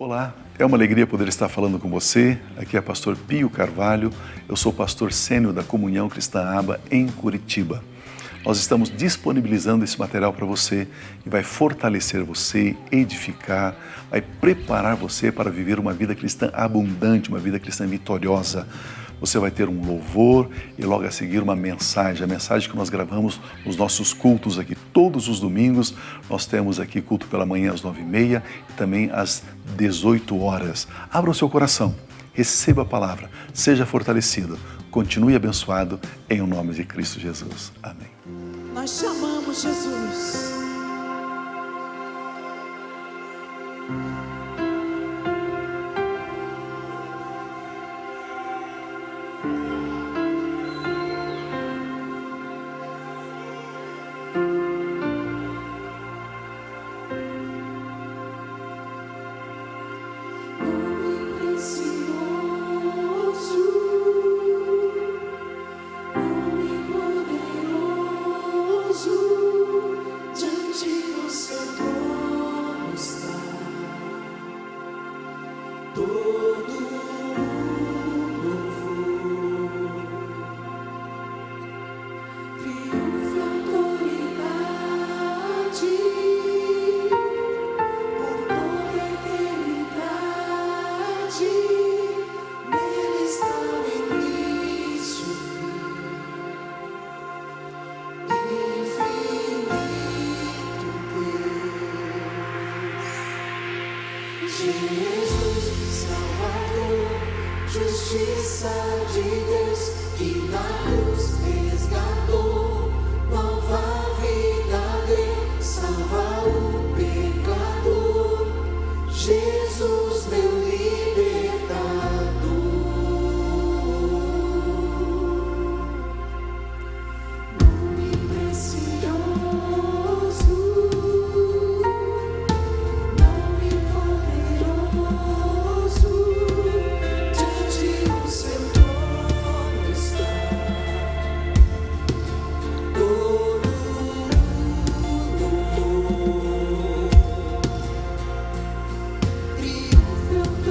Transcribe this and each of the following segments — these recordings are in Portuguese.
Olá, é uma alegria poder estar falando com você. Aqui é pastor Pio Carvalho, eu sou pastor sênior da Comunhão Cristã Aba em Curitiba. Nós estamos disponibilizando esse material para você que vai fortalecer você, edificar, vai preparar você para viver uma vida cristã abundante, uma vida cristã vitoriosa. Você vai ter um louvor e logo a seguir uma mensagem, a mensagem que nós gravamos nos nossos cultos aqui. Todos os domingos nós temos aqui culto pela manhã às 9h30 e também às 18 horas. Abra o seu coração, receba a palavra, seja fortalecido, continue abençoado em o nome de Cristo Jesus. Amém. Nós chamamos Jesus. Jesus, Salvador, justiça de Deus, que na cruz resgatou, nova vida deu, salva o pecador. Jesus, meu libertador. Nome precioso. Triunfa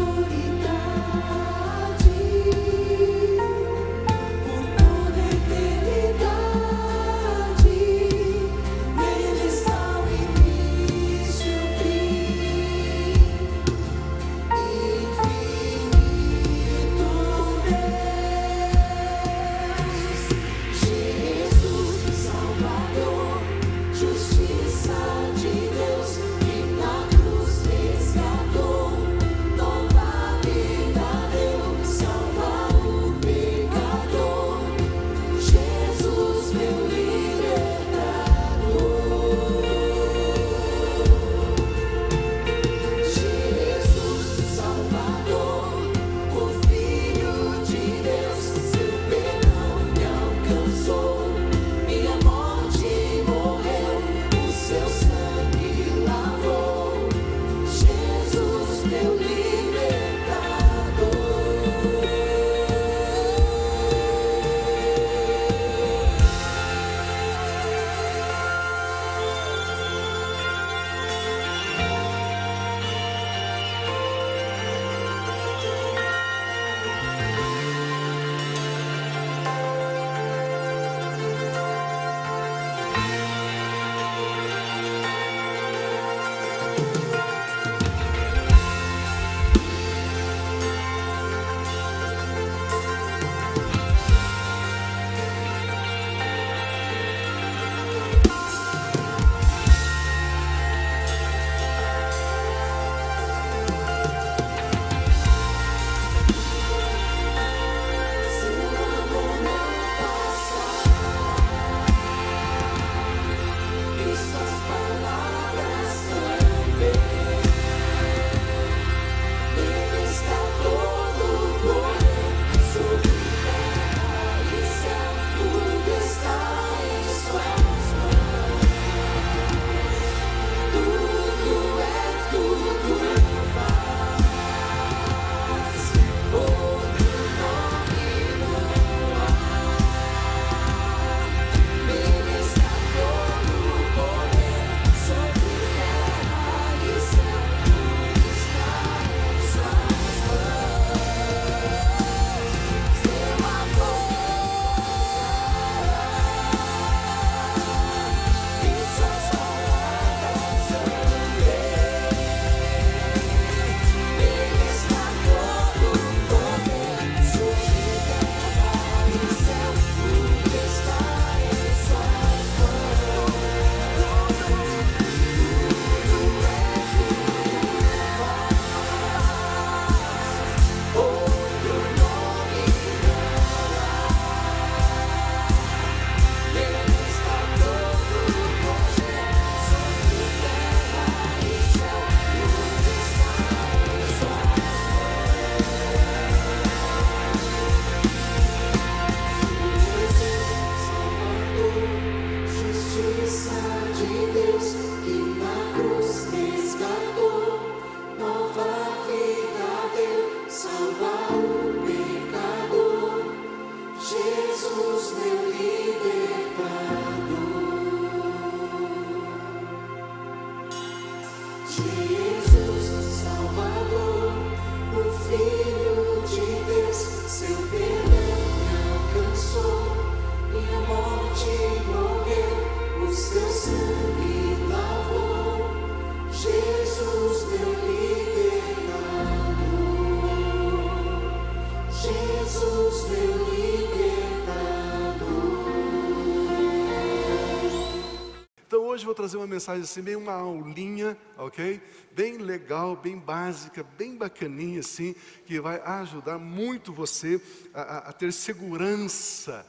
hoje eu vou trazer uma mensagem assim, bem uma aulinha, ok? Bem legal, bem básica, bem bacaninha assim, que vai ajudar muito você a ter segurança,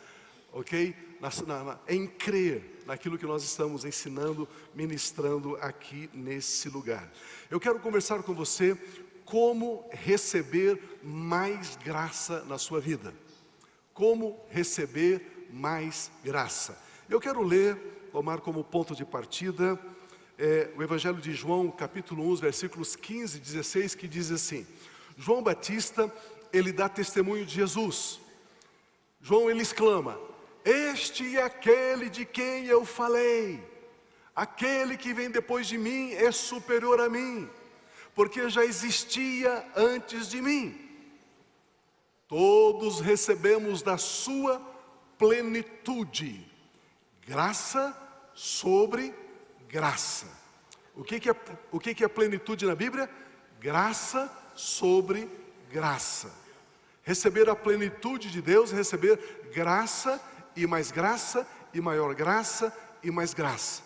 ok? Em crer naquilo que nós estamos ensinando, ministrando aqui nesse lugar. Eu quero conversar com você como receber mais graça na sua vida. Como receber mais graça. Eu quero ler, tomar como ponto de partida, o Evangelho de João, capítulo 1, versículos 15 e 16, que diz assim: João Batista, ele dá testemunho de Jesus. João, ele exclama: este é aquele de quem eu falei, aquele que vem depois de mim é superior a mim, porque já existia antes de mim. Todos recebemos da sua plenitude, graça sobre graça. O que é plenitude na Bíblia? Graça sobre graça. Receber a plenitude de Deus, receber graça e maior graça e mais graça.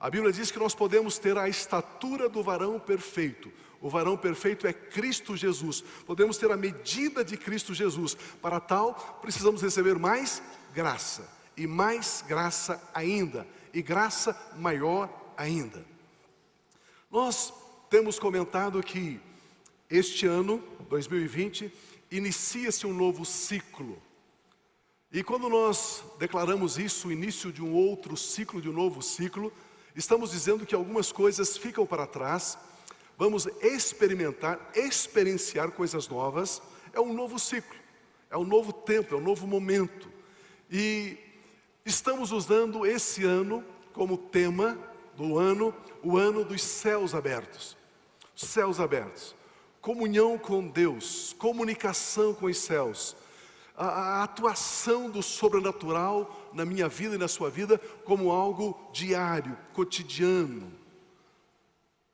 A Bíblia diz que nós podemos ter a estatura do varão perfeito. O varão perfeito é Cristo Jesus. Podemos ter a medida de Cristo Jesus. Para tal, precisamos receber mais graça. E mais graça ainda. E graça maior ainda. Nós temos comentado que este ano, 2020, inicia-se um novo ciclo. E quando nós declaramos isso, o início de um outro ciclo, de um novo ciclo, estamos dizendo que algumas coisas ficam para trás, vamos experienciar coisas novas. É um novo ciclo, é um novo tempo, é um novo momento. E estamos usando esse ano como tema do ano, o ano dos céus abertos. Céus abertos, comunhão com Deus, comunicação com os céus. A atuação do sobrenatural na minha vida e na sua vida como algo diário, cotidiano.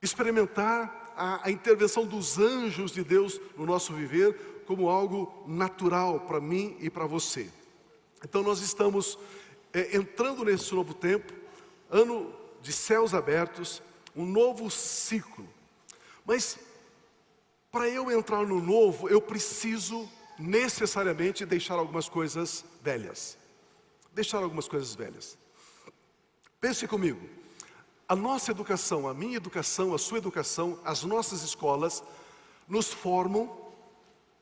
Experimentar a intervenção dos anjos de Deus no nosso viver como algo natural para mim e para você. Então nós estamos entrando nesse novo tempo, ano de céus abertos, um novo ciclo. Mas para eu entrar no novo, eu preciso necessariamente deixar algumas coisas velhas. Deixar algumas coisas velhas. Pense comigo. A nossa educação, a minha educação, a sua educação, as nossas escolas nos formam,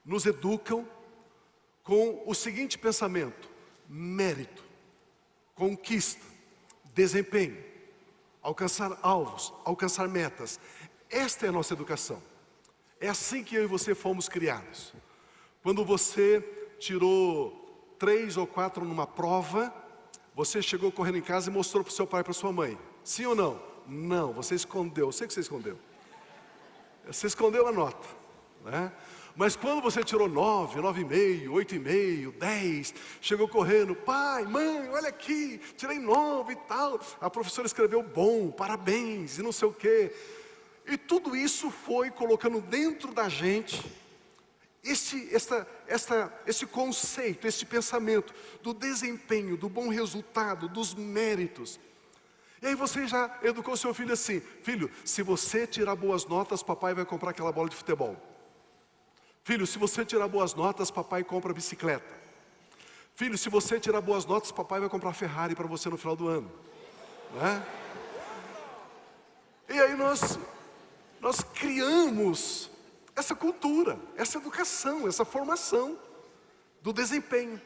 nos educam com o seguinte pensamento: mérito, conquista, desempenho, alcançar alvos, alcançar metas. Esta é a nossa educação. É assim que eu e você fomos criados. Quando você tirou 3 ou 4 numa prova, você chegou correndo em casa e mostrou para o seu pai e para sua mãe. Sim ou não? Não, você escondeu. Eu sei que você escondeu. Você escondeu a nota, né? Mas quando você tirou 9, 9,5, 8,5, 10, chegou correndo: pai, mãe, olha aqui, tirei 9 e tal. A professora escreveu bom, parabéns e não sei o quê. E tudo isso foi colocando dentro da gente esse conceito, esse pensamento do desempenho, do bom resultado, dos méritos. E aí você já educou seu filho assim: filho, se você tirar boas notas, papai vai comprar aquela bola de futebol. Filho, se você tirar boas notas, papai compra bicicleta. Filho, se você tirar boas notas, papai vai comprar Ferrari para você no final do ano, né? E aí nós criamos essa cultura, essa educação, essa formação do desempenho.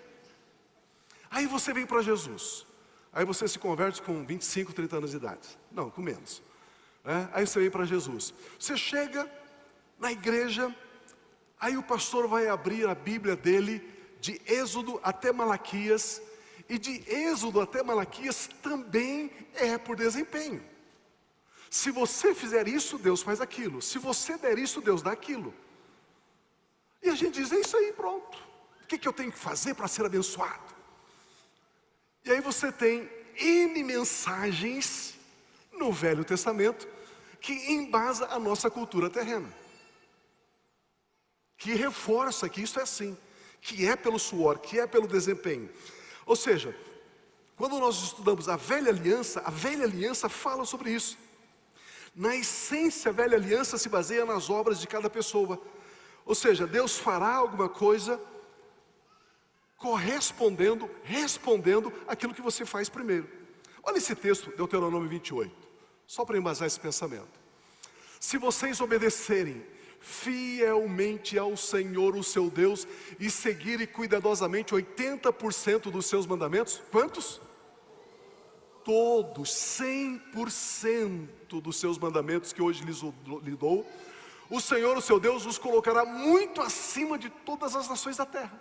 Aí você vem para Jesus. Aí você se converte com 25, 30 anos de idade. Não, com menos, né? Aí você vem para Jesus. Você chega na igreja, aí o pastor vai abrir a Bíblia dele de Êxodo até Malaquias. E de Êxodo até Malaquias também é por desempenho. Se você fizer isso, Deus faz aquilo. Se você der isso, Deus dá aquilo. E a gente diz: é isso aí, pronto. O que eu tenho que fazer para ser abençoado? E aí você tem N mensagens no Velho Testamento que embasa a nossa cultura terrena, que reforça que isso é assim, que é pelo suor, que é pelo desempenho. Ou seja, Quando nós estudamos a velha aliança fala sobre isso. Na essência, a velha aliança se baseia nas obras de cada pessoa. Ou seja, Deus fará alguma coisa respondendo aquilo que você faz primeiro. Olha esse texto, Deuteronômio 28, só para embasar esse pensamento. Se vocês obedecerem fielmente ao Senhor, o seu Deus, e seguirem cuidadosamente 80% dos seus mandamentos, quantos? Todos, 100% dos seus mandamentos que hoje lhe dou, o Senhor, o seu Deus, os colocará muito acima de todas as nações da terra.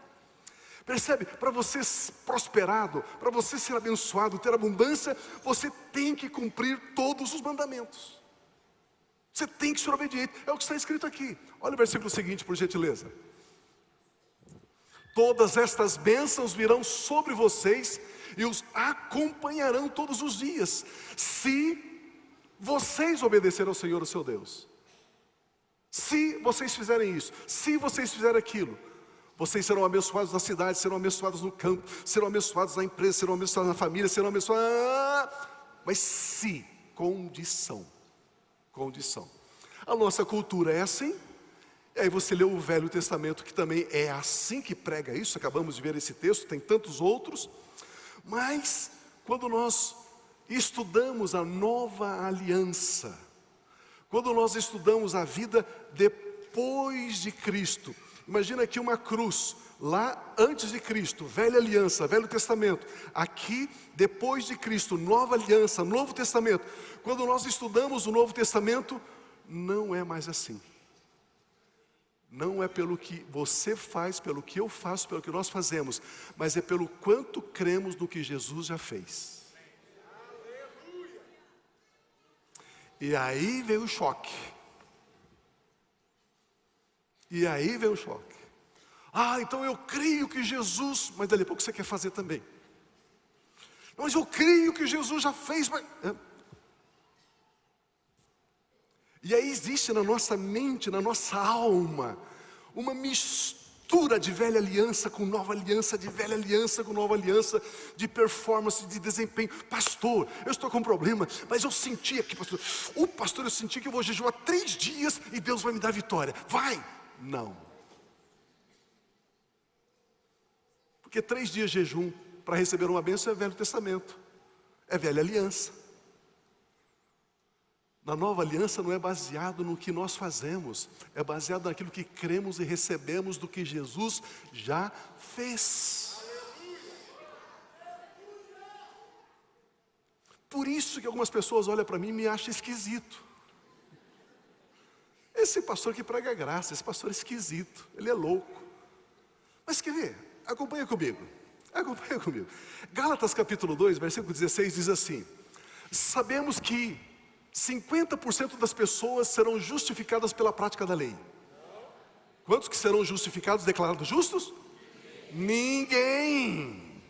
Percebe? Para você ser prosperado, para você ser abençoado, ter abundância, você tem que cumprir todos os mandamentos. Você tem que ser obediente. É o que está escrito aqui. Olha o versículo seguinte, por gentileza. Todas estas bênçãos virão sobre vocês e os acompanharão todos os dias, se vocês obedecerem ao Senhor, o seu Deus. Se vocês fizerem isso, se vocês fizerem aquilo, vocês serão abençoados na cidade, serão abençoados no campo, serão abençoados na empresa, serão abençoados na família, serão abençoados... Mas se, condição. A nossa cultura é assim. E aí você lê o Velho Testamento, que também é assim que prega isso. Acabamos de ver esse texto, tem tantos outros. Mas, quando nós estudamos a nova aliança, quando nós estudamos a vida depois de Cristo, imagina aqui uma cruz, lá antes de Cristo, velha aliança, Velho Testamento. Aqui, depois de Cristo, nova aliança, Novo Testamento. Quando nós estudamos o Novo Testamento, não é mais assim. Não é pelo que você faz, pelo que eu faço, pelo que nós fazemos, mas é pelo quanto cremos no que Jesus já fez. E aí veio o choque. Então eu creio que Jesus... Mas dali a pouco você quer fazer também. Mas eu creio que Jesus já fez... E aí existe na nossa mente, na nossa alma, uma mistura de velha aliança com nova aliança, de velha aliança com nova aliança, de performance, de desempenho. Pastor, eu estou com um problema, mas eu senti aqui, pastor, eu senti que eu vou jejuar 3 dias e Deus vai me dar vitória. Vai! Não. Porque 3 dias de jejum para receber uma bênção é Velho Testamento, é velha aliança. Na nova aliança não é baseado no que nós fazemos, é baseado naquilo que cremos e recebemos do que Jesus já fez. Por isso que algumas pessoas olham para mim e me acham esquisito. Esse pastor que prega graça, esse pastor é esquisito, ele é louco. Mas quer ver? Acompanha comigo. Gálatas capítulo 2, versículo 16 diz assim: sabemos que 50% das pessoas serão justificadas pela prática da lei. Quantos que serão justificados, declarados justos? Ninguém.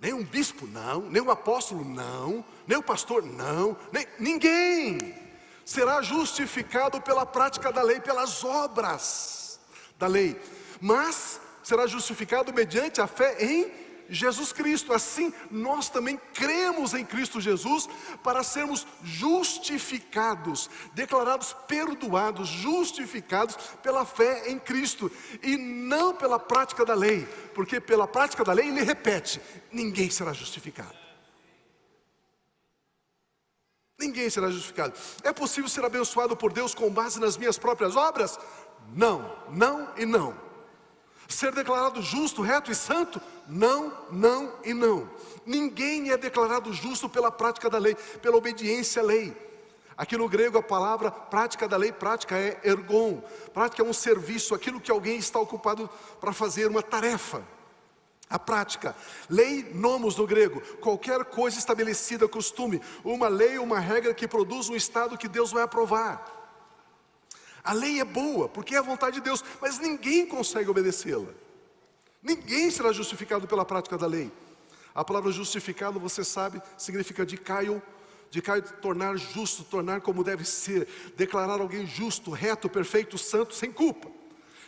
Nem um bispo, não. Nem um apóstolo, não. Nem um pastor, não. Ninguém será justificado pela prática da lei, pelas obras da lei. Mas será justificado mediante a fé em Jesus Cristo. Assim, nós também cremos em Cristo Jesus para sermos justificados, declarados perdoados, justificados pela fé em Cristo e não pela prática da lei, porque pela prática da lei ele repete: ninguém será justificado. Ninguém será justificado. É possível ser abençoado por Deus com base nas minhas próprias obras? Não, não e não. Ser declarado justo, reto e santo? Não, não e não. Ninguém é declarado justo pela prática da lei, pela obediência à lei. Aqui no grego a palavra prática da lei, prática é ergon. Prática é um serviço, aquilo que alguém está ocupado para fazer, uma tarefa. A prática. Lei, nomos no grego, qualquer coisa estabelecida, costume. Uma lei, uma regra que produz um estado que Deus vai aprovar. A lei é boa, porque é a vontade de Deus, mas ninguém consegue obedecê-la. Ninguém será justificado pela prática da lei. A palavra justificado, você sabe, significa dikaio, tornar justo, tornar como deve ser, declarar alguém justo, reto, perfeito, santo, sem culpa.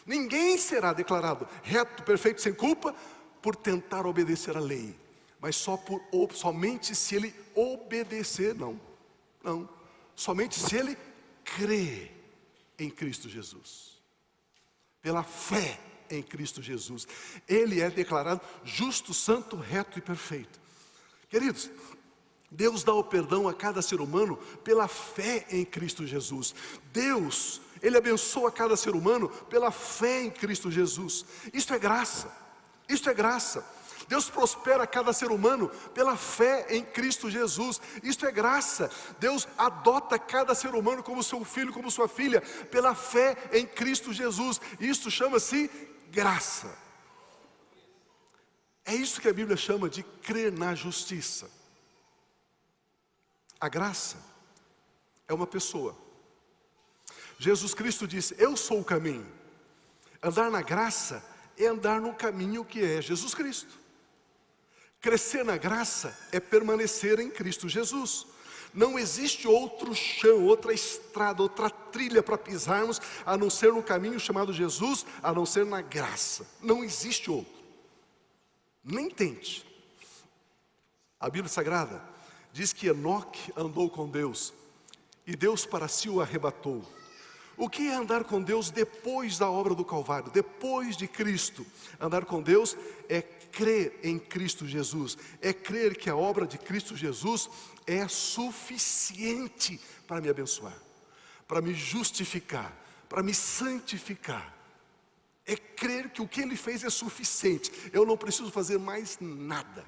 Ninguém será declarado reto, perfeito, sem culpa, por tentar obedecer a lei. mas somente se ele obedecer, não. Somente se ele crê em Cristo Jesus. Pela fé em Cristo Jesus. Ele é declarado justo, santo, reto e perfeito. Queridos, Deus dá o perdão a cada ser humano pela fé em Cristo Jesus. Deus, Ele abençoa cada ser humano pela fé em Cristo Jesus. Isto é graça. Isto é graça. Deus prospera cada ser humano pela fé em Cristo Jesus. Isto é graça. Deus adota cada ser humano como seu filho, como sua filha, pela fé em Cristo Jesus. Isto chama-se graça. É isso que a Bíblia chama de crer na justiça. A graça é uma pessoa. Jesus Cristo disse: eu sou o caminho. Andar na graça é andar no caminho que é Jesus Cristo. Crescer na graça é permanecer em Cristo Jesus. Não existe outro chão, outra estrada, outra trilha para pisarmos, a não ser no caminho chamado Jesus, a não ser na graça. Não existe outro. Nem tente. A Bíblia Sagrada diz que Enoque andou com Deus, e Deus para si o arrebatou. O que é andar com Deus depois da obra do Calvário, depois de Cristo? Andar com Deus é crer em Cristo Jesus, é crer que a obra de Cristo Jesus é suficiente para me abençoar, para me justificar, para me santificar. É crer que o que Ele fez é suficiente, eu não preciso fazer mais nada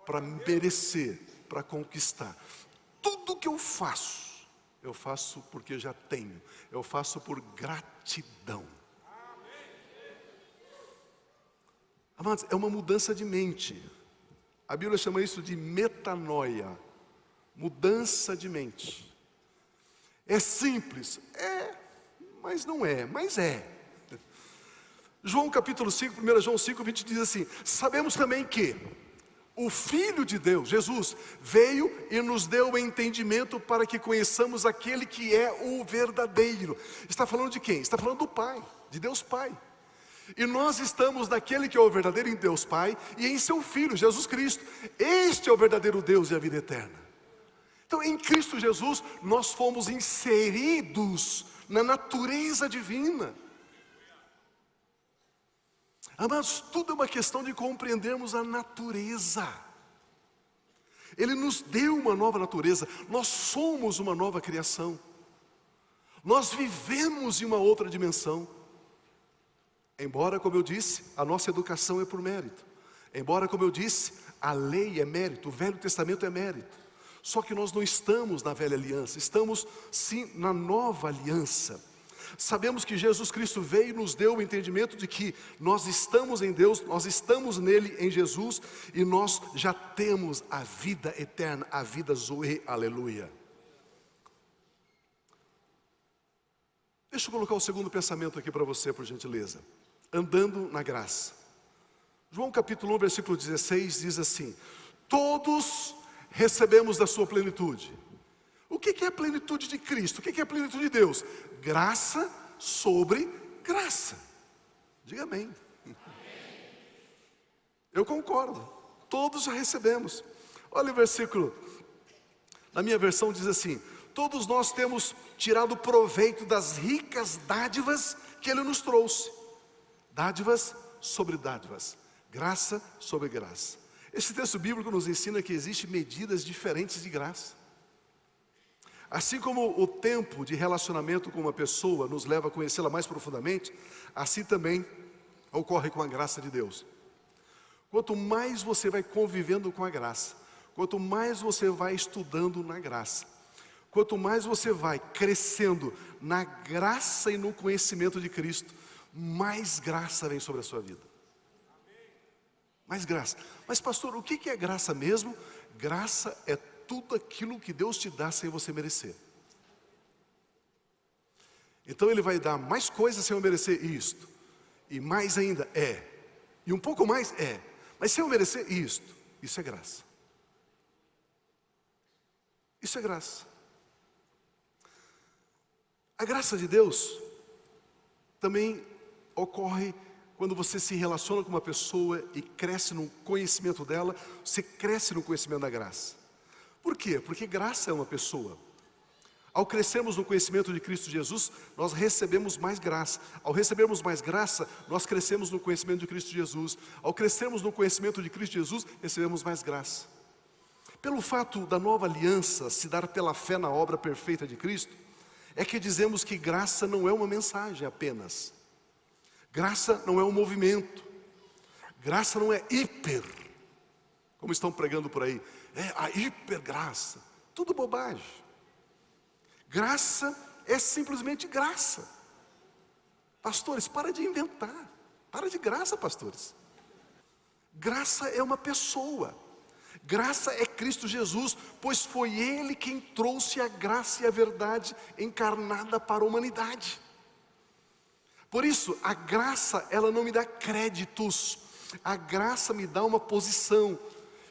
para merecer, para conquistar. Tudo que eu faço porque já tenho, eu faço por gratidão. Amados, é uma mudança de mente. A Bíblia chama isso de metanoia, mudança de mente. É simples? É, mas não é, mas é. João capítulo 5, 1 João 5, 20 diz assim: sabemos também que o Filho de Deus, Jesus, veio e nos deu o entendimento para que conheçamos aquele que é o verdadeiro. Está falando de quem? Está falando do Pai, de Deus Pai. E nós estamos naquele que é o verdadeiro em Deus Pai e em seu Filho, Jesus Cristo. Este é o verdadeiro Deus e a vida eterna. Então, em Cristo Jesus, nós fomos inseridos na natureza divina. Amados, tudo é uma questão de compreendermos a natureza. Ele nos deu uma nova natureza. Nós somos uma nova criação. Nós vivemos em uma outra dimensão. Embora, como eu disse, a nossa educação é por mérito. Embora, como eu disse, a lei é mérito, o Velho Testamento é mérito. Só que nós não estamos na velha aliança, estamos sim na nova aliança. Sabemos que Jesus Cristo veio e nos deu o entendimento de que nós estamos em Deus, nós estamos nele, em Jesus, e nós já temos a vida eterna, a vida Zoe, aleluia. Deixa eu colocar o segundo pensamento aqui para você, por gentileza. Andando na graça. João capítulo 1, versículo 16 diz assim: todos recebemos da sua plenitude. O que é a plenitude de Cristo? O que é a plenitude de Deus? Graça sobre graça. Diga amém. Eu concordo. Todos já recebemos. Olha o versículo. Na minha versão diz assim: todos nós temos tirado proveito das ricas dádivas que Ele nos trouxe. Dádivas sobre dádivas. Graça sobre graça. Esse texto bíblico nos ensina que existem medidas diferentes de graça. Assim como o tempo de relacionamento com uma pessoa nos leva a conhecê-la mais profundamente, assim também ocorre com a graça de Deus. Quanto mais você vai convivendo com a graça, quanto mais você vai estudando na graça, quanto mais você vai crescendo na graça e no conhecimento de Cristo, mais graça vem sobre a sua vida. Mais graça. Mas pastor, o que é graça mesmo? Graça é tudo aquilo que Deus te dá sem você merecer. Então Ele vai dar mais coisas sem eu merecer isto, e mais ainda e um pouco mais mas sem eu merecer isto. Isso é graça. Isso é graça. A graça de Deus também ocorre quando você se relaciona com uma pessoa e cresce no conhecimento dela, você cresce no conhecimento da graça. Por quê? Porque graça é uma pessoa. Ao crescermos no conhecimento de Cristo Jesus, nós recebemos mais graça. Ao recebermos mais graça, nós crescemos no conhecimento de Cristo Jesus. Ao crescermos no conhecimento de Cristo Jesus, recebemos mais graça. Pelo fato da nova aliança se dar pela fé na obra perfeita de Cristo, é que dizemos que graça não é uma mensagem apenas. Graça não é um movimento. Graça não é hiper, como estão pregando por aí. É a hipergraça. Tudo bobagem. Graça é simplesmente graça. Pastores, para de inventar. Para de graça, pastores. Graça é uma pessoa. Graça é Cristo Jesus, pois foi Ele quem trouxe a graça e a verdade encarnada para a humanidade. Por isso, a graça, ela não me dá créditos. A graça me dá uma posição,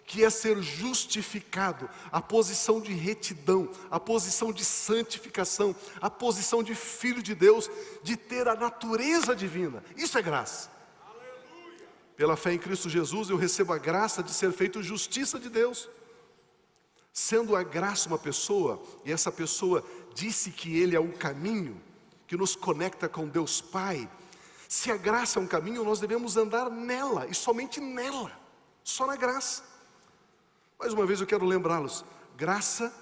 que é ser justificado, a posição de retidão, a posição de santificação, a posição de filho de Deus, de ter a natureza divina. Isso é graça. Aleluia. Pela fé em Cristo Jesus, eu recebo a graça de ser feito justiça de Deus. Sendo a graça uma pessoa, e essa pessoa disse que Ele é o caminho, que nos conecta com Deus Pai. Se a graça é um caminho, nós devemos andar nela, e somente nela, só na graça. Mais uma vez eu quero lembrá-los, graça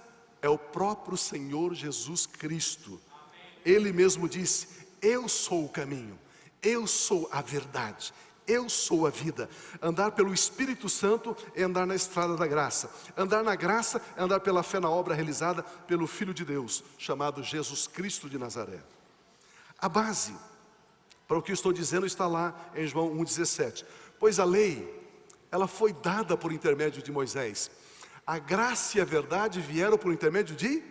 é o próprio Senhor Jesus Cristo. Ele mesmo disse, eu sou o caminho, eu sou a verdade, eu sou a vida. Andar pelo Espírito Santo é andar na estrada da graça. Andar na graça é andar pela fé na obra realizada pelo Filho de Deus, chamado Jesus Cristo de Nazaré. A base para o que eu estou dizendo está lá em João 1,17. Pois a lei, ela foi dada por intermédio de Moisés. A graça e a verdade vieram por intermédio de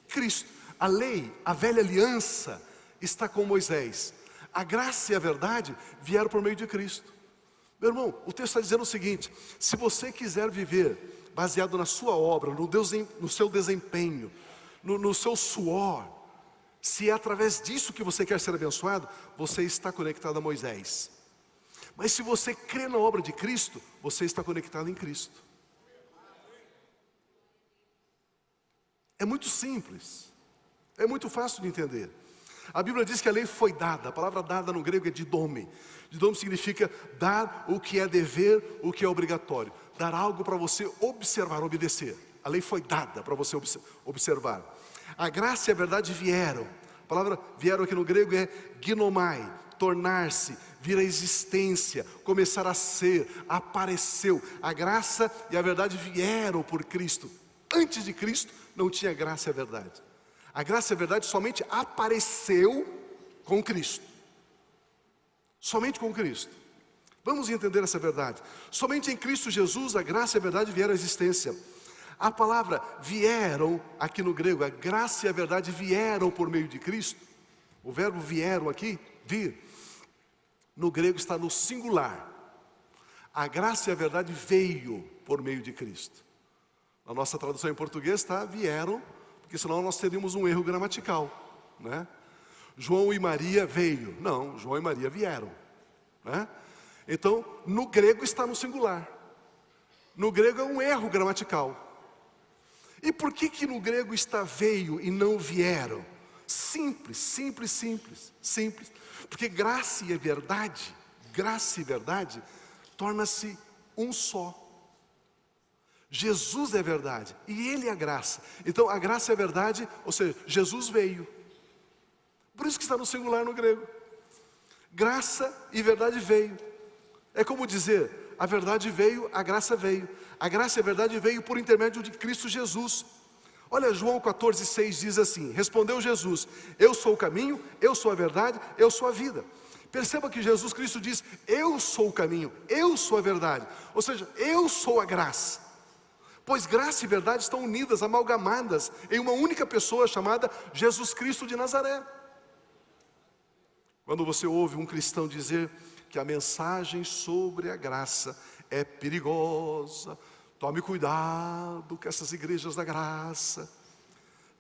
Cristo. A lei, a velha aliança, está com Moisés. A graça e a verdade vieram por meio de Cristo. Meu irmão, o texto está dizendo o seguinte: se você quiser viver baseado na sua obra, no seu desempenho, no seu suor, se é através disso que você quer ser abençoado, você está conectado a Moisés. Mas se você crê na obra de Cristo, você está conectado em Cristo. É muito simples, é muito fácil de entender. A Bíblia diz que a lei foi dada. A palavra dada no grego é didome. Didome significa dar o que é dever, o que é obrigatório. Dar algo para você observar, obedecer. A lei foi dada para você observar. A graça e a verdade vieram. A palavra vieram aqui no grego é ginomai, tornar-se, vir à existência, começar a ser, apareceu. A graça e a verdade vieram por Cristo. Antes de Cristo não tinha graça e a verdade. A graça e a verdade somente apareceu com Cristo. Somente com Cristo. Vamos entender essa verdade. Somente em Cristo Jesus a graça e a verdade vieram à existência. A palavra vieram, aqui no grego, a graça e a verdade vieram por meio de Cristo. O verbo vieram aqui, vir, no grego está no singular. A graça e a verdade veio por meio de Cristo. Na nossa tradução em português está vieram, porque senão nós teríamos um erro gramatical, né? João e Maria veio. Não, João e Maria vieram, né? Então, no grego está no singular. No grego é um erro gramatical. E por que no grego está veio e não vieram? Simples, simples, simples, simples. Porque graça e verdade torna-se um só. Jesus é verdade e Ele é a graça. Então a graça é a verdade, ou seja, Jesus veio. Por isso que está no singular no grego. Graça e verdade veio. É como dizer, a verdade veio, a graça veio. A graça e a verdade veio por intermédio de Cristo Jesus. Olha, João 14,6 diz assim: respondeu Jesus, eu sou o caminho, eu sou a verdade, eu sou a vida. Perceba que Jesus Cristo diz, eu sou o caminho, eu sou a verdade. Ou seja, eu sou a graça. Pois graça e verdade estão unidas, amalgamadas em uma única pessoa chamada Jesus Cristo de Nazaré. Quando você ouve um cristão dizer que a mensagem sobre a graça é perigosa, tome cuidado com essas igrejas da graça.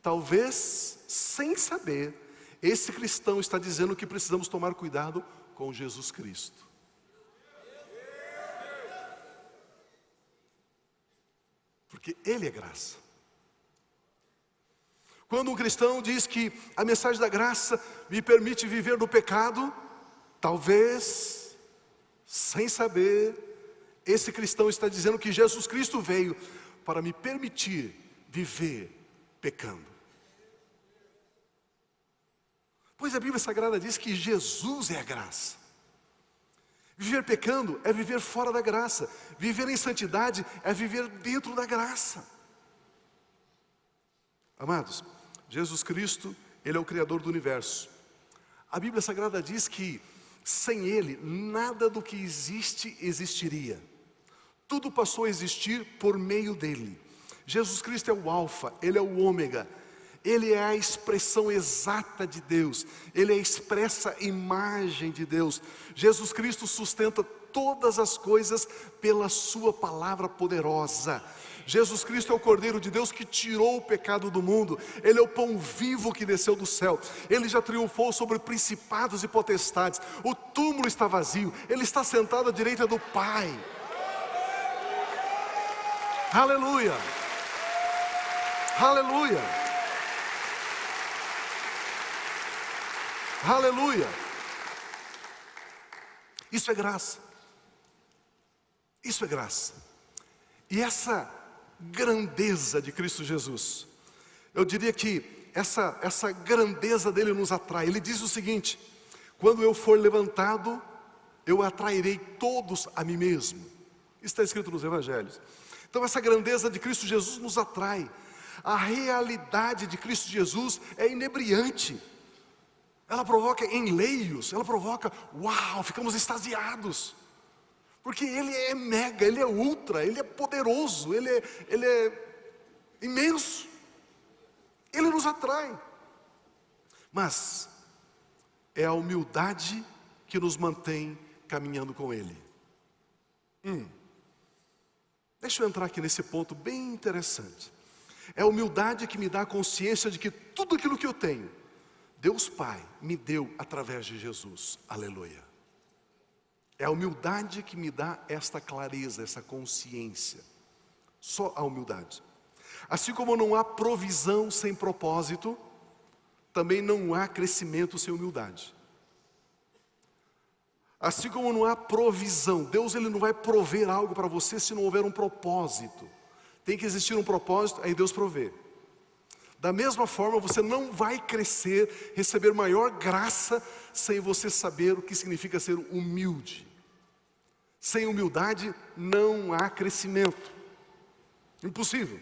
Talvez, sem saber, esse cristão está dizendo que precisamos tomar cuidado com Jesus Cristo. Porque Ele é graça. Quando um cristão diz que a mensagem da graça me permite viver no pecado, talvez, sem saber, esse cristão está dizendo que Jesus Cristo veio para me permitir viver pecando. Pois a Bíblia Sagrada diz que Jesus é a graça. Viver pecando é viver fora da graça. Viver em santidade é viver dentro da graça. Amados, Jesus Cristo, Ele é o Criador do universo. A Bíblia Sagrada diz que sem Ele, nada do que existe existiria. Tudo passou a existir por meio dEle. Jesus Cristo é o Alfa, Ele é o Ômega. Ele é a expressão exata de Deus. Ele é a expressa imagem de Deus. Jesus Cristo sustenta todas as coisas pela sua palavra poderosa. Jesus Cristo é o Cordeiro de Deus que tirou o pecado do mundo. Ele é o pão vivo que desceu do céu. Ele já triunfou sobre principados e potestades. O túmulo está vazio. Ele está sentado à direita do Pai. Aleluia! Aleluia! Aleluia! Isso é graça. Isso é graça. E essa grandeza de Cristo Jesus, eu diria que essa grandeza dele nos atrai. Ele diz o seguinte: quando eu for levantado, eu atrairei todos a mim mesmo. Isso está escrito nos Evangelhos. Então essa grandeza de Cristo Jesus nos atrai. A realidade de Cristo Jesus é inebriante. Ela provoca enleios, ela provoca, uau, ficamos extasiados. Porque Ele é mega, Ele é ultra, Ele é poderoso, Ele é imenso. Ele nos atrai. Mas é a humildade que nos mantém caminhando com Ele. Deixa eu entrar aqui nesse ponto bem interessante. É a humildade que me dá a consciência de que tudo aquilo que eu tenho, Deus Pai me deu através de Jesus. Aleluia. É a humildade que me dá esta clareza, essa consciência. Só a humildade. Assim como não há provisão sem propósito, também não há crescimento sem humildade. Assim como não há provisão, Deus ele não vai prover algo para você se não houver um propósito. Tem que existir um propósito, aí Deus provê. Da mesma forma, você não vai crescer, receber maior graça, sem você saber o que significa ser humilde. Sem humildade, não há crescimento. Impossível.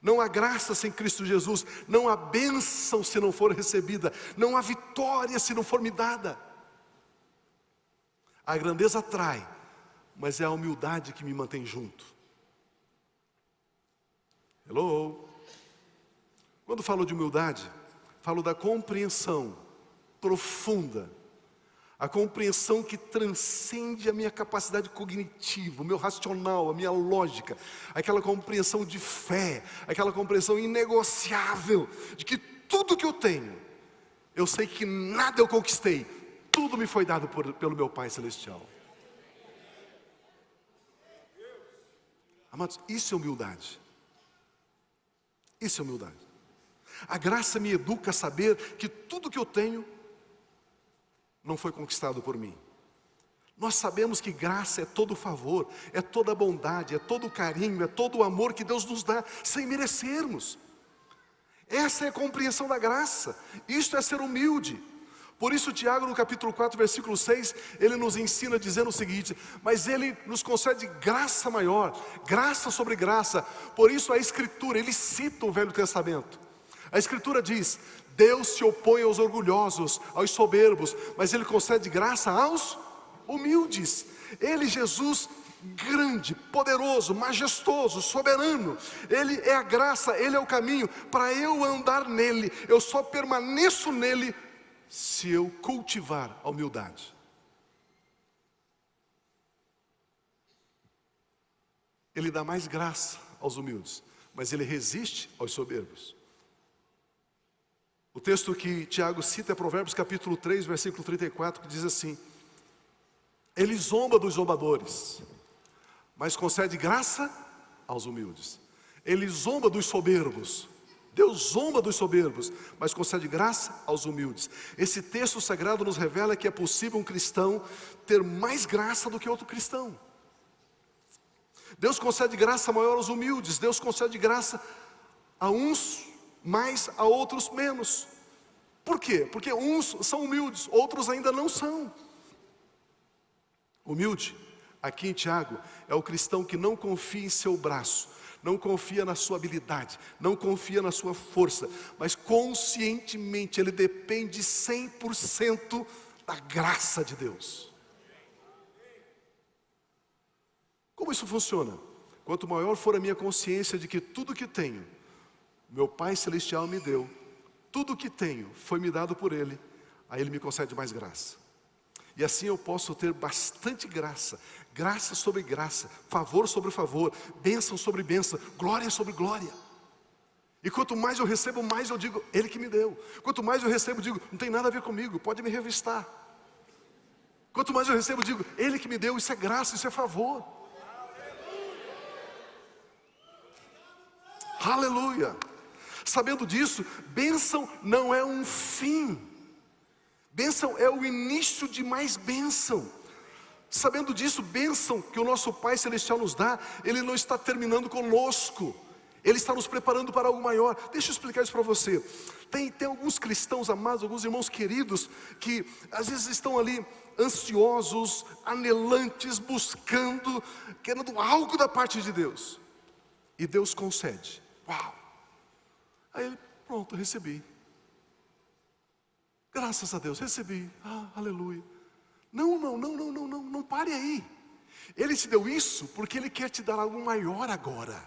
Não há graça sem Cristo Jesus. Não há bênção se não for recebida. Não há vitória se não for me dada. A grandeza atrai, mas é a humildade que me mantém junto. Hello? Quando falo de humildade, falo da compreensão profunda, a compreensão que transcende a minha capacidade cognitiva, o meu racional, a minha lógica, aquela compreensão de fé, aquela compreensão inegociável, de que tudo que eu tenho, eu sei que nada eu conquistei, tudo me foi dado pelo meu Pai Celestial. Amados, isso é humildade. Isso é humildade. A graça me educa a saber que tudo que eu tenho não foi conquistado por mim. Nós sabemos que graça é todo favor, é toda bondade, é todo carinho, é todo o amor que Deus nos dá sem merecermos. Essa é a compreensão da graça. Isto é ser humilde. Por isso Tiago no capítulo 4, versículo 6, ele nos ensina dizendo o seguinte: mas ele nos concede graça maior, graça sobre graça. Por isso a Escritura, ele cita o Velho Testamento. A Escritura diz: Deus se opõe aos orgulhosos, aos soberbos, mas Ele concede graça aos humildes. Ele, Jesus, grande, poderoso, majestoso, soberano, Ele é a graça, Ele é o caminho. Para eu andar nele, eu só permaneço nele se eu cultivar a humildade. Ele dá mais graça aos humildes, mas Ele resiste aos soberbos. O texto que Tiago cita é Provérbios capítulo 3, versículo 34, que diz assim: Ele zomba dos zombadores, mas concede graça aos humildes. Ele zomba dos soberbos. Deus zomba dos soberbos, mas concede graça aos humildes. Esse texto sagrado nos revela que é possível um cristão ter mais graça do que outro cristão. Deus concede graça maior aos humildes. Deus concede graça a uns mais, a outros menos. Por quê? Porque uns são humildes, outros ainda não são. Humilde, aqui em Tiago, é o cristão que não confia em seu braço, não confia na sua habilidade, não confia na sua força, mas conscientemente ele depende 100% da graça de Deus. Como isso funciona? Quanto maior for a minha consciência de que tudo que tenho, meu Pai Celestial me deu, tudo que tenho foi me dado por Ele, aí Ele me concede mais graça. E assim eu posso ter bastante graça, graça sobre graça, favor sobre favor, bênção sobre bênção, glória sobre glória. E quanto mais eu recebo, mais eu digo, Ele que me deu. Quanto mais eu recebo, digo, não tem nada a ver comigo, pode me revistar. Quanto mais eu recebo, digo, Ele que me deu, isso é graça, isso é favor. Aleluia! Sabendo disso, bênção não é um fim. Bênção é o início de mais bênção. Sabendo disso, bênção que o nosso Pai Celestial nos dá, Ele não está terminando conosco. Ele está nos preparando para algo maior. Deixa eu explicar isso para você. Tem alguns cristãos amados, alguns irmãos queridos, que às vezes estão ali ansiosos, anelantes, buscando, querendo algo da parte de Deus. E Deus concede. Uau! Aí ele, pronto, recebi. Graças a Deus, recebi. Aleluia. Não pare aí. Ele te deu isso porque Ele quer te dar algo maior agora.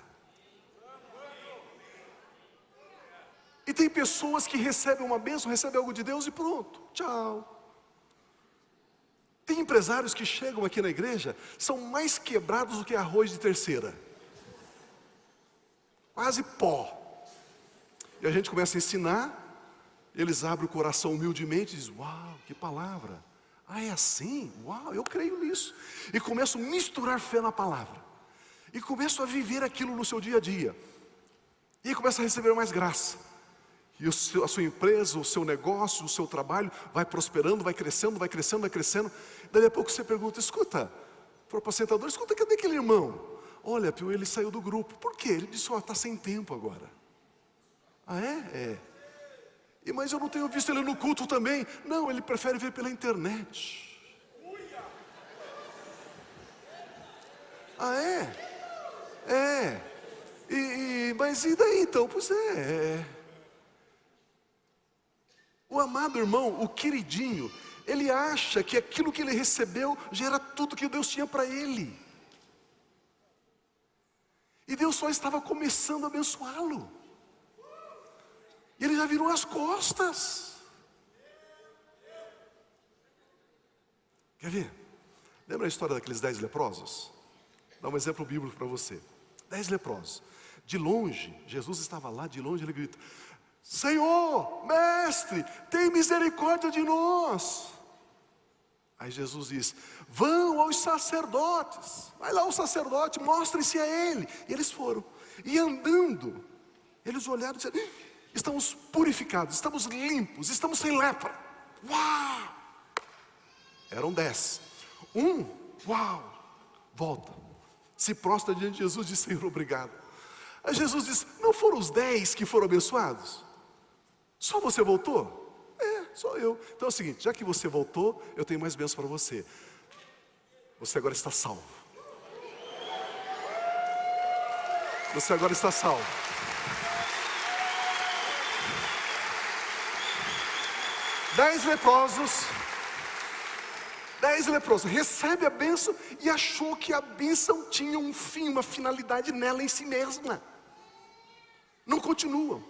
E tem pessoas que recebem uma bênção, recebem algo de Deus e pronto, tchau. Tem empresários que chegam aqui na igreja, são mais quebrados do que arroz de terceira. Quase pó. E a gente começa a ensinar, eles abrem o coração humildemente e dizem, uau, que palavra. É assim? Uau, eu creio nisso. E começam a misturar fé na palavra. E começam a viver aquilo no seu dia a dia. E começam a receber mais graça. E a sua empresa, o seu negócio, o seu trabalho vai prosperando, vai crescendo, vai crescendo, vai crescendo. Daí a pouco você pergunta, escuta, para o apacentador, escuta, cadê aquele irmão? Olha, Pio, ele saiu do grupo. Por quê? Ele disse, está sem tempo agora. É? Mas eu não tenho visto ele no culto também. Não, ele prefere ver pela internet. Mas e daí então? Pois é. O amado irmão, o queridinho, ele acha que aquilo que ele recebeu já era tudo que Deus tinha para ele. E Deus só estava começando a abençoá-lo. E ele já virou as costas. Quer ver? Lembra a história daqueles 10 leprosos? Dá um exemplo bíblico para você. 10 leprosos. De longe, Jesus estava lá, de longe ele grita, Senhor, mestre, tem misericórdia de nós. Aí Jesus diz, vão aos sacerdotes. Vai lá o sacerdote, mostrem-se a ele. E eles foram. E andando, eles olharam e disseram, estamos purificados, estamos limpos, estamos sem lepra. Uau! Eram 10. Volta. Se prostra diante de Jesus e diz, Senhor, obrigado. Aí Jesus diz, não foram os 10 que foram abençoados? Só você voltou? Só eu. Então é o seguinte, já que você voltou, eu tenho mais bênção para você. Você agora está salvo. Você agora está salvo. Dez leprosos, recebe a bênção e achou que a bênção tinha um fim, uma finalidade nela em si mesma. Não continuam.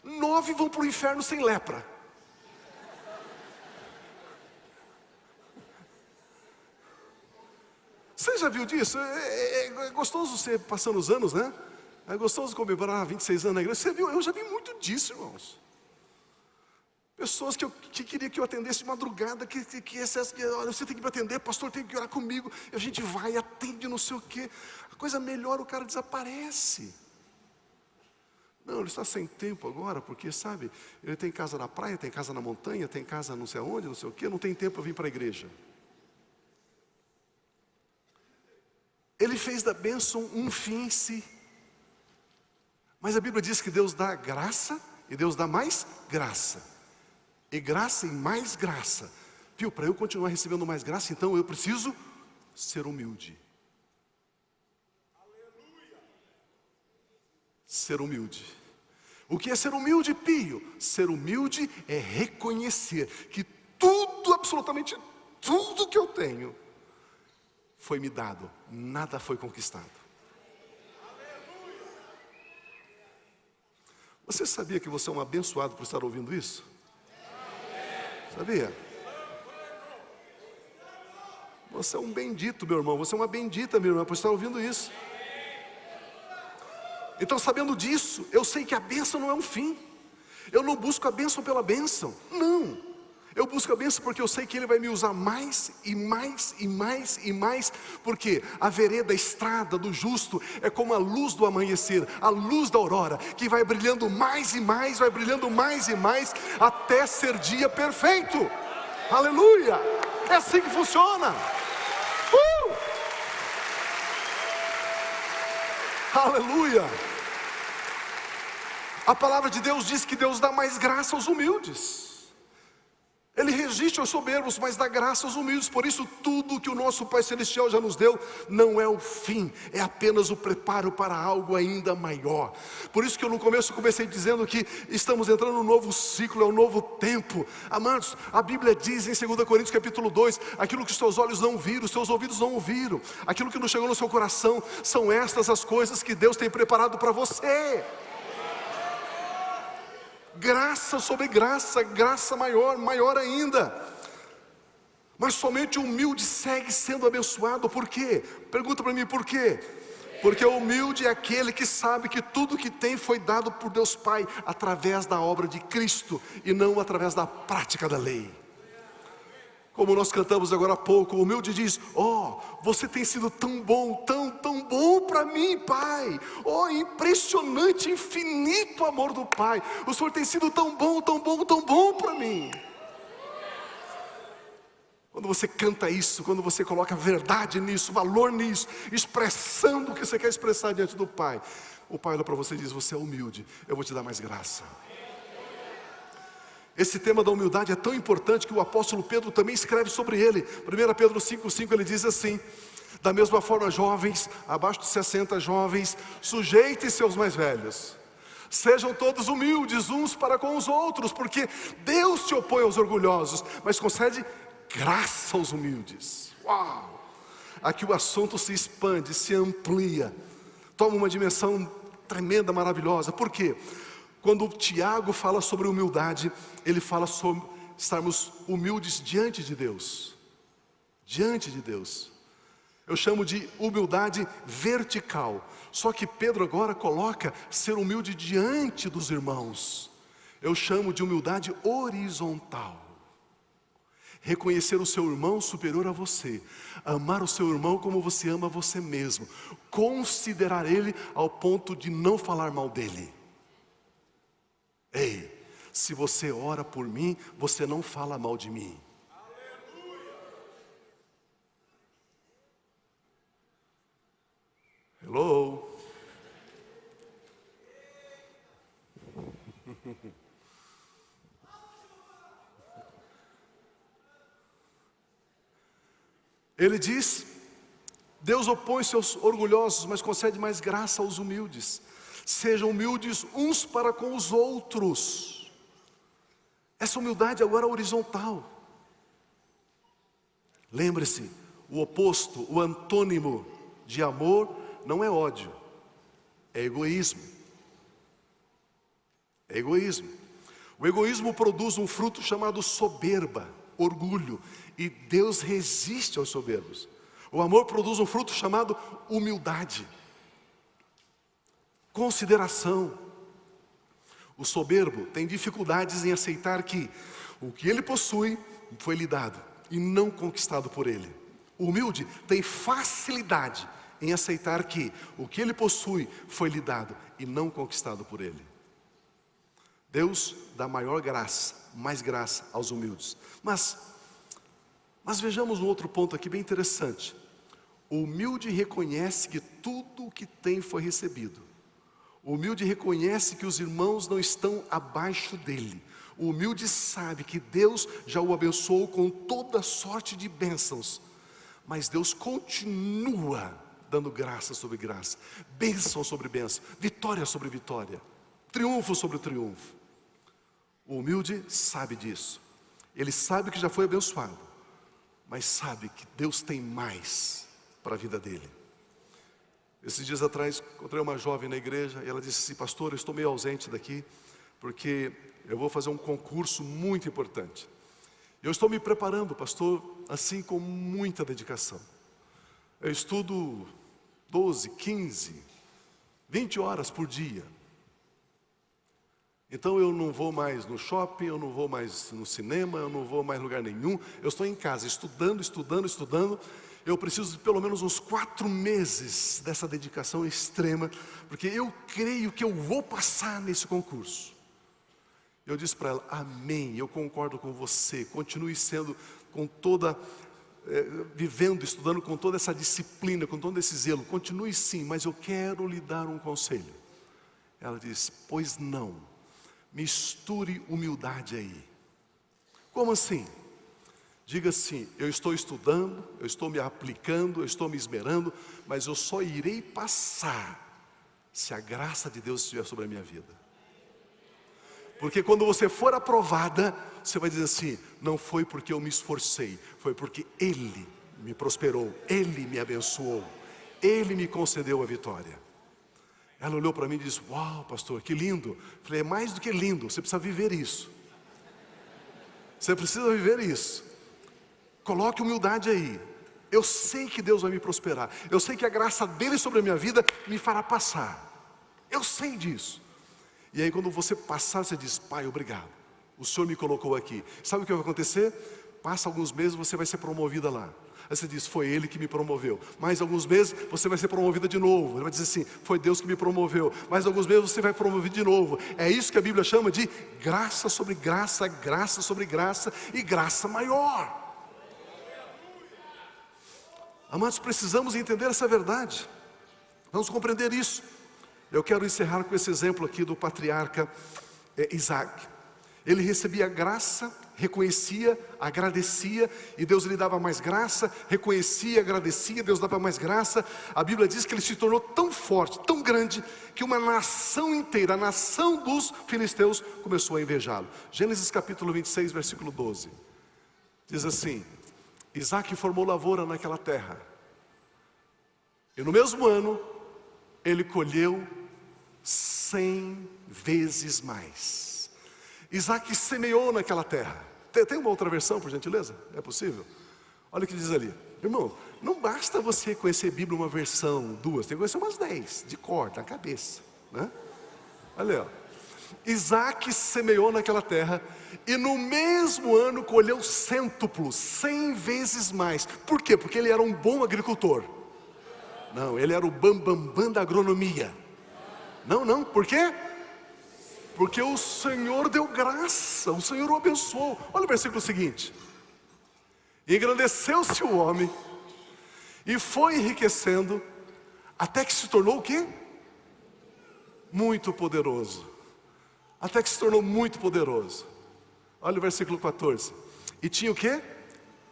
9 vão para o inferno sem lepra. Você já viu disso? É gostoso você passando os anos, né? É gostoso comemorar 26 anos na igreja. Você viu? Eu já vi muito disso, irmãos. Pessoas que queria que eu atendesse de madrugada, que olha, você tem que me atender, pastor, tem que orar comigo. E a gente vai, atende, não sei o quê. A coisa melhora, o cara desaparece. Não, ele está sem tempo agora, porque sabe, ele tem casa na praia, tem casa na montanha, tem casa não sei aonde, não sei o quê, não tem tempo para vir para a igreja. Ele fez da bênção um fim em si. Mas a Bíblia diz que Deus dá graça e Deus dá mais graça. E graça e mais graça. Viu, para eu continuar recebendo mais graça, então eu preciso ser humilde. Ser humilde. O que é ser humilde, Pio? Ser humilde é reconhecer que tudo, absolutamente tudo que eu tenho, foi me dado, nada foi conquistado. Você sabia que você é um abençoado por estar ouvindo isso? Sabia? Você é um bendito, meu irmão. Você é uma bendita, minha irmã, por estar ouvindo isso. Então, sabendo disso, eu sei que a bênção não é um fim. Eu não busco a bênção pela bênção. Não. Eu busco a bênção porque eu sei que Ele vai me usar mais e mais e mais e mais. Porque a vereda, a estrada do justo é como a luz do amanhecer, a luz da aurora, que vai brilhando mais e mais, vai brilhando mais e mais, até ser dia perfeito. Aleluia! É assim que funciona. Aleluia! A palavra de Deus diz que Deus dá mais graça aos humildes. Ele resiste aos soberbos, mas dá graça aos humildes. Por isso tudo que o nosso Pai Celestial já nos deu não é o fim, é apenas o preparo para algo ainda maior. Por isso que eu no começo comecei dizendo que estamos entrando num novo ciclo, é um novo tempo. Amados, a Bíblia diz em 2 Coríntios capítulo 2, aquilo que os seus olhos não viram, os seus ouvidos não ouviram, aquilo que não chegou no seu coração, são estas as coisas que Deus tem preparado para você. Graça sobre graça, graça maior, maior ainda. Mas somente o humilde segue sendo abençoado. Por quê? Pergunta para mim, por quê? Porque o humilde é aquele que sabe que tudo que tem foi dado por Deus Pai através da obra de Cristo e não através da prática da lei. Como nós cantamos agora há pouco, o humilde diz: oh, você tem sido tão bom, tão bom para mim, Pai. Oh, impressionante, infinito amor do Pai. O Senhor tem sido tão bom para mim. Quando você canta isso, quando você coloca verdade nisso, valor nisso, expressando o que você quer expressar diante do Pai, o Pai olha para você e diz: você é humilde, eu vou te dar mais graça. Esse tema da humildade é tão importante que o apóstolo Pedro também escreve sobre ele. 1 Pedro 5,5 ele diz assim: da mesma forma, jovens, abaixo de 60 jovens, sujeitem-se aos mais velhos. Sejam todos humildes uns para com os outros, porque Deus se opõe aos orgulhosos, mas concede graça aos humildes. Uau! Aqui o assunto se expande, se amplia, toma uma dimensão tremenda, maravilhosa. Por quê? Quando o Tiago fala sobre humildade, ele fala sobre estarmos humildes diante de Deus. Diante de Deus. Eu chamo de humildade vertical. Só que Pedro agora coloca ser humilde diante dos irmãos. Eu chamo de humildade horizontal. Reconhecer o seu irmão superior a você. Amar o seu irmão como você ama você mesmo. Considerar ele ao ponto de não falar mal dele. Ei, se você ora por mim, você não fala mal de mim. Hello? Ele diz: Deus opõe-se aos orgulhosos, mas concede mais graça aos humildes. Sejam humildes uns para com os outros. Essa humildade agora é horizontal. Lembre-se, o oposto, o antônimo de amor não é ódio, é egoísmo. É egoísmo. O egoísmo produz um fruto chamado soberba, orgulho, e Deus resiste aos soberbos. O amor produz um fruto chamado humildade, consideração. O soberbo tem dificuldades em aceitar que o que ele possui foi lhe dado e não conquistado por ele. O humilde tem facilidade em aceitar que o que ele possui foi lhe dado e não conquistado por ele. Deus dá maior graça, mais graça aos humildes. Mas vejamos um outro ponto aqui bem interessante. O humilde reconhece que tudo o que tem foi recebido. O humilde reconhece que os irmãos não estão abaixo dele. O humilde sabe que Deus já o abençoou com toda sorte de bênçãos. Mas Deus continua dando graça sobre graça, bênção sobre bênção, vitória sobre vitória, triunfo sobre triunfo. O humilde sabe disso. Ele sabe que já foi abençoado, mas sabe que Deus tem mais para a vida dele. Esses dias atrás, encontrei uma jovem na igreja e ela disse assim: pastor, eu estou meio ausente daqui, porque eu vou fazer um concurso muito importante. Eu estou me preparando, pastor, assim com muita dedicação. Eu estudo 12, 15, 20 horas por dia. Então eu não vou mais no shopping, eu não vou mais no cinema, eu não vou mais em lugar nenhum. Eu estou em casa estudando. Eu preciso de pelo menos uns 4 meses dessa dedicação extrema, porque eu creio que eu vou passar nesse concurso. Eu disse para ela: amém, eu concordo com você, continue sendo com toda, vivendo, estudando com toda essa disciplina, com todo esse zelo, continue sim, mas eu quero lhe dar um conselho. Ela disse: pois não, misture humildade aí. Como assim? Diga assim: eu estou estudando, eu estou me aplicando, eu estou me esmerando, mas eu só irei passar se a graça de Deus estiver sobre a minha vida. Porque quando você for aprovada, você vai dizer assim: não foi porque eu me esforcei, foi porque Ele me prosperou, Ele me abençoou, Ele me concedeu a vitória. Ela olhou para mim e disse: uau, pastor, que lindo. Eu falei: é mais do que lindo, você precisa viver isso. Você precisa viver isso. Coloque humildade aí. Eu sei que Deus vai me prosperar. Eu sei que a graça dele sobre a minha vida me fará passar. Eu sei disso. E aí quando você passar, você diz: pai, obrigado, o Senhor me colocou aqui. Sabe o que vai acontecer? Passa alguns meses, você vai ser promovida lá. Aí você diz: foi Ele que me promoveu. Mais alguns meses, você vai ser promovida de novo. Ele vai dizer assim: foi Deus que me promoveu. Mais alguns meses, você vai promover de novo. É isso que a Bíblia chama de graça sobre graça, graça sobre graça e graça maior. Amados, precisamos entender essa verdade. Vamos compreender isso. Eu quero encerrar com esse exemplo aqui do patriarca Isaac. Ele recebia graça, reconhecia, agradecia, e Deus lhe dava mais graça. Reconhecia, agradecia, Deus dava mais graça. A Bíblia diz que ele se tornou tão forte, tão grande, que uma nação inteira, a nação dos filisteus, começou a invejá-lo. Gênesis capítulo 26, versículo 12. Diz assim: Isaac formou lavoura naquela terra, e no mesmo ano ele colheu 100 vezes mais. Isaac semeou naquela terra. Tem uma outra versão, por gentileza? É possível? Olha o que diz ali. Irmão, não basta você conhecer a Bíblia uma versão, duas, tem que conhecer umas 10, de cor, na cabeça, né? Olha aí, ó. Isaac semeou naquela terra, e no mesmo ano colheu cêntuplo, 100 vezes mais. Por quê? Porque ele era um bom agricultor. Não, ele era o bambambam da agronomia. Não, por quê? Porque o Senhor deu graça, o Senhor o abençoou. Olha o versículo seguinte: engrandeceu-se o homem e foi enriquecendo, até que se tornou o quê? Muito poderoso. Até que se tornou muito poderoso. Olha o versículo 14. E tinha o quê?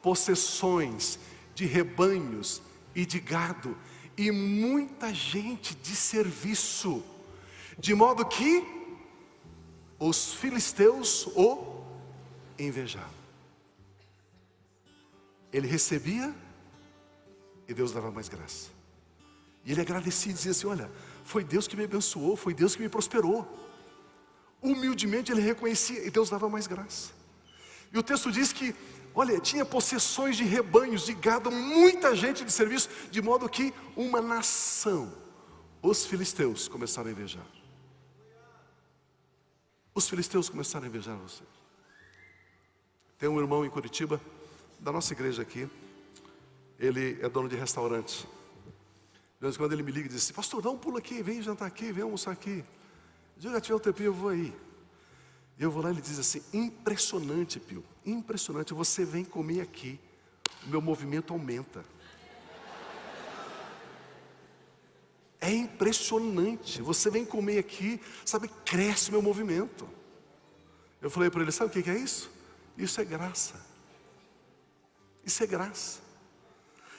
Possessões de rebanhos e de gado, e muita gente de serviço, de modo que os filisteus o invejavam. Ele recebia e Deus dava mais graça. E ele agradecia e dizia assim: olha, foi Deus que me abençoou, foi Deus que me prosperou. Humildemente ele reconhecia e Deus dava mais graça. E o texto diz que, olha, tinha possessões de rebanhos, de gado, muita gente de serviço, de modo que uma nação, os filisteus, começaram a invejar. os filisteus começaram a invejar você. Tem um irmão em Curitiba, da nossa igreja aqui, ele é dono de restaurante. De vez em quando ele me liga e diz assim: pastor, dá um pulo aqui, vem jantar aqui, vem almoçar aqui. Eu já tiver um tempinho, eu vou aí. Eu vou lá e ele diz assim: impressionante, Pio, impressionante, você vem comer aqui, o meu movimento aumenta. É impressionante, você vem comer aqui, sabe, cresce o meu movimento. Eu falei para ele: sabe o que é isso? Isso é graça. Isso é graça.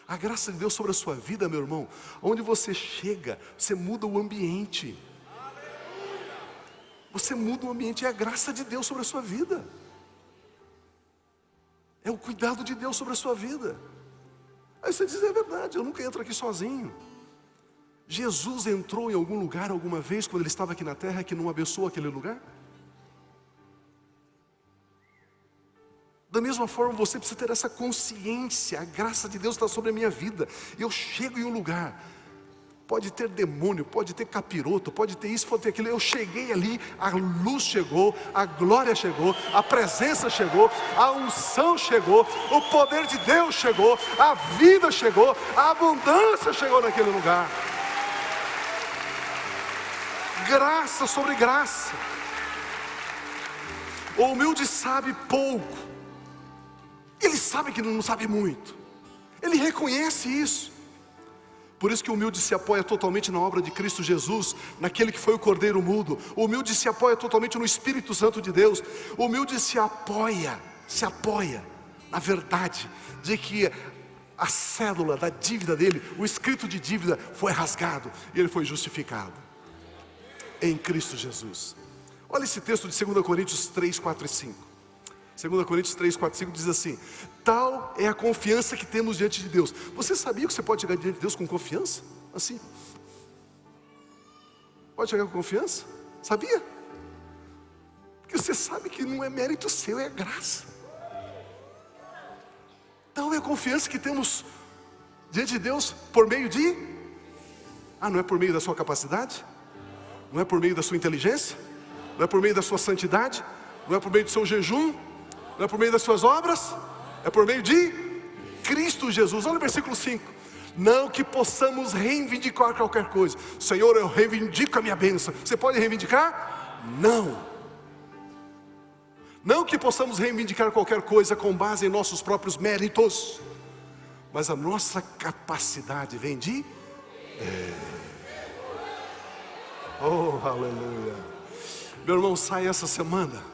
A graça de Deus sobre a sua vida, meu irmão, onde você chega, você muda o ambiente. Você muda o ambiente, é a graça de Deus sobre a sua vida. É o cuidado de Deus sobre a sua vida. Aí você diz: é verdade, eu nunca entro aqui sozinho. Jesus entrou em algum lugar alguma vez, quando ele estava aqui na terra, que não abençoou aquele lugar? Da mesma forma, você precisa ter essa consciência: a graça de Deus está sobre a minha vida. Eu chego em um lugar, pode ter demônio, pode ter capiroto, pode ter isso, pode ter aquilo. Eu cheguei ali, a luz chegou, a glória chegou, a presença chegou, a unção chegou, o poder de Deus chegou, a vida chegou, a abundância chegou naquele lugar. Graça sobre graça. O humilde sabe pouco. Ele sabe que não sabe muito. Ele reconhece isso. Por isso que o humilde se apoia totalmente na obra de Cristo Jesus, naquele que foi o Cordeiro mudo. O humilde se apoia totalmente no Espírito Santo de Deus. O humilde se apoia na verdade de que a cédula da dívida dele, o escrito de dívida foi rasgado e ele foi justificado em Cristo Jesus. Olha esse texto de 2 Coríntios 3, 4 e 5. 2 Coríntios 3, 4 e 5 diz assim: tal é a confiança que temos diante de Deus. Você sabia que você pode chegar diante de Deus com confiança? Assim, pode chegar com confiança? Sabia? Porque você sabe que não é mérito seu, é graça. Tal é a confiança que temos diante de Deus por meio de... não é por meio da sua capacidade? Não é por meio da sua inteligência? Não é por meio da sua santidade? Não é por meio do seu jejum? Não é por meio das suas obras? É por meio de Cristo Jesus. Olha o versículo 5. Não que possamos reivindicar qualquer coisa. Senhor, eu reivindico a minha bênção. Você pode reivindicar? Não. Não que possamos reivindicar qualquer coisa com base em nossos próprios méritos, mas a nossa capacidade vem de... Oh, aleluia. Meu irmão, sai essa semana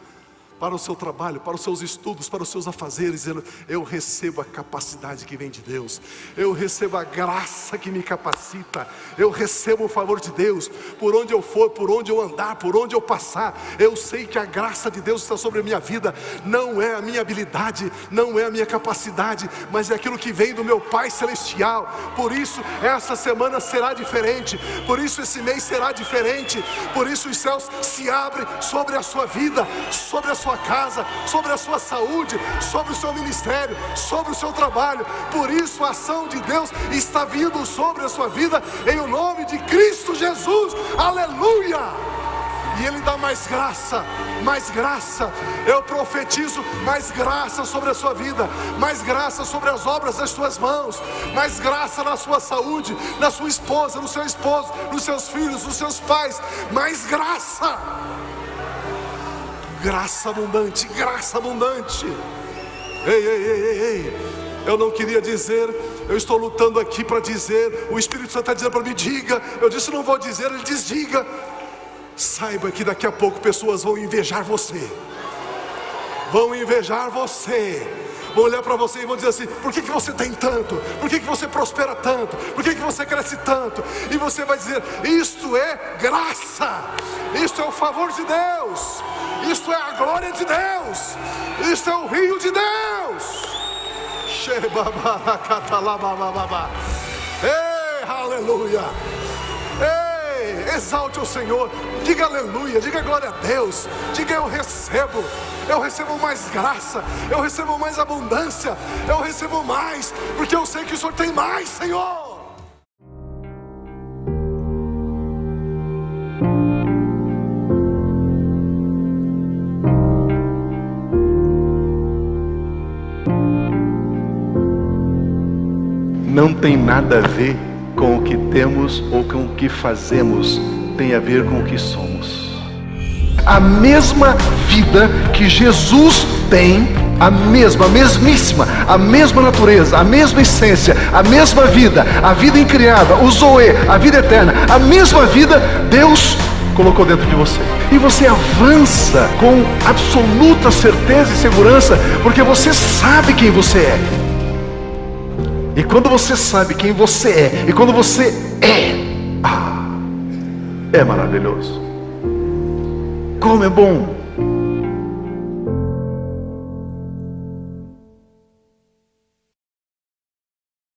para o seu trabalho, para os seus estudos, para os seus afazeres. Eu recebo a capacidade que vem de Deus. Eu recebo a graça que me capacita. Eu recebo o favor de Deus. Por onde eu for, por onde eu andar, por onde eu passar, eu sei que a graça de Deus está sobre a minha vida. Não é a minha habilidade, não é a minha capacidade, mas é aquilo que vem do meu Pai Celestial. Por isso essa semana será diferente. Por isso esse mês será diferente. Por isso os céus se abrem sobre a sua vida, sobre a sua casa, sobre a sua saúde, sobre o seu ministério, sobre o seu trabalho. Por isso a ação de Deus está vindo sobre a sua vida, em o nome de Cristo Jesus. Aleluia! E Ele dá mais graça, mais graça. Eu profetizo mais graça sobre a sua vida, mais graça sobre as obras das suas mãos, mais graça na sua saúde, na sua esposa, no seu esposo, nos seus filhos, nos seus pais, mais graça. Graça abundante, graça abundante. Ei, eu não queria dizer, eu estou lutando aqui para dizer. O Espírito Santo está dizendo para mim: diga. Eu disse: não vou dizer. Ele diz: diga. Saiba que daqui a pouco pessoas vão invejar você. Vão invejar você. Vão olhar para você e vão dizer assim: por que você tem tanto? Por que você prospera tanto? Por que você cresce tanto? E você vai dizer: isto é graça. Isto é o favor de Deus. Isto é a glória de Deus. Isto é o rio de Deus. Ei, aleluia. Ei, exalte o Senhor. Diga aleluia, diga glória a Deus. Diga: eu recebo mais graça, eu recebo mais abundância, eu recebo mais, porque eu sei que o Senhor tem mais, Senhor. não tem nada a ver com o que temos ou com o que fazemos, tem a ver com o que somos. A mesma vida que Jesus tem, a mesmíssima, a mesma natureza, a mesma essência, a mesma vida, a vida incriada, o Zoe, a vida eterna, a mesma vida, Deus colocou dentro de você. E você avança com absoluta certeza e segurança, porque você sabe quem você é. E quando você sabe quem você é, e quando você é maravilhoso. Como é bom